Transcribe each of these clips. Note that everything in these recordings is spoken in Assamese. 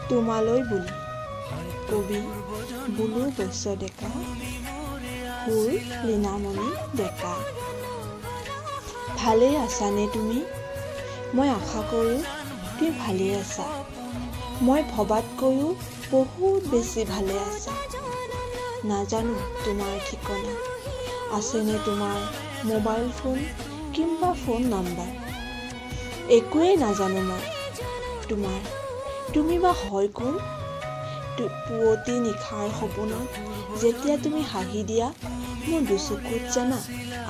তোমালৈ বুলি। কবি বুলু বৈশ্য ডেকা, সুৰ লীনামণি ডেকা। ভালেই আছানে তুমি? মই আশা কৰোঁ তুমি ভালেই আছা। মই ভবাতকৈও বহুত বেছি ভালে আছা। নাজানো তোমাৰ ঠিকনা, আছেনে তোমাৰ মোবাইল ফোন কিম্বা ফোন নাম্বাৰ। একোৱেই নাজানো মই তোমাৰ। তুমি বা হয় কোন? পুৱতি নিশাৰ সপোনত যেতিয়া তুমি হাঁহি দিয়া, মোৰ দুচকুত জানা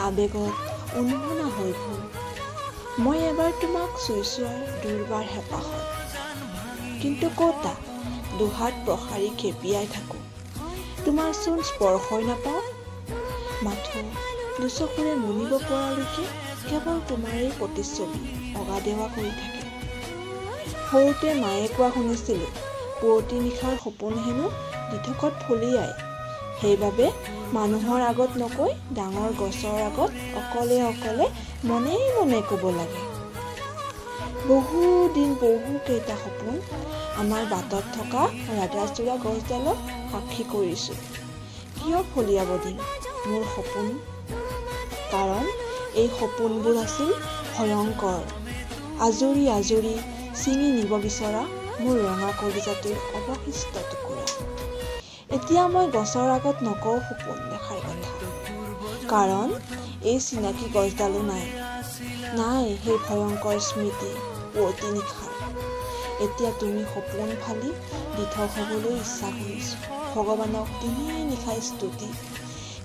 আৱেগত উন্মনা হৈ গ'ল। মই এবাৰ তোমাক চুই চোৱাৰ দুৰ্বাৰ হেঁপাহত, কিন্তু ক'তা দুহাত প্ৰসাৰি খেপিয়াই থাকোঁ, তোমাৰ চোন স্পৰ্শই নাপাওঁ। মাথো দুচকুৰে মুনিব পৰালৈকে কেৱল তোমাৰেই প্ৰতিচ্ছবি অগা-দেৱা কৰি থাকে। সৰুতে মায়ে কোৱা শুনিছিলোঁ, পুৱতি নিশাৰ সপোন হেনো দিঠকত ফলিয়ায়। সেইবাবে মানুহৰ আগত নকৈ ডাঙৰ গছৰ আগত অকলে অকলে মনে মনে ক'ব লাগে। বহুদিন বহুকেইটা সপোন আমাৰ বাটত থকা ৰাধাচূড়া গছডালক সাক্ষী কৰিছোঁ। কিয় ফলিয়াব দিম মোৰ সপোন? কাৰণ এই সপোনবোৰ আছিল ভয়ংকৰ, আজৰি আজৰি ছিঙি নিব বিচৰা মোৰ ৰঙা কলিজাটোৰ অৱশিষ্ট টুকুৰা। এতিয়া মই গছৰ আগত নকওঁ সপোন দেখাৰ কথা, কাৰণ এই চিনাকি গছডালো নাই সেই ভয়ংকৰ স্মৃতি পুৱতি নিশাৰ। এতিয়া তুমি সপোন ফালি দিঠক হ'বলৈ ইচ্ছা কৰিছোঁ। ভগৱানক দিনে নিশাই স্তুতি।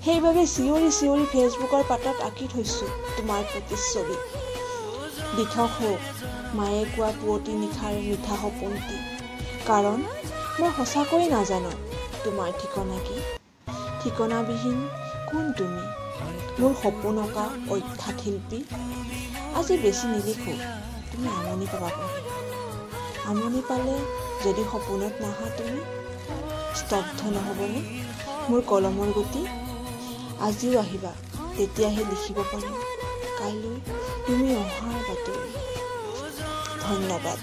সেইবাবে চিঞৰি চিঞৰি ফেচবুকৰ পাতত আঁকি থৈছোঁ তোমাৰ প্ৰতিচ্ছবি। দিঠক হওক মায়ে কোৱা পুৱতি নিশাৰ মিঠা সপোনটি, কাৰণ মই সঁচাকৈয়ে নাজানো তোমাৰ ঠিকনা কি। ঠিকনাবিহীন কোন তুমি, মোৰ সপোন অঁকা অখ্যাত শিল্পী। আজি বেছি নিলিখোঁ, তুমি আমনি পাবা পঢ়ি। আমনি পালে যদি সপোনত নাহা তুমি, স্তব্ধ নহ'বনে মোৰ কলমৰ গতি? আজিও আহিবা, তেতিয়াহে লিখিব পাৰিম কাইলৈ তুমি অহাৰ বাতৰি। ধন্যবাদ।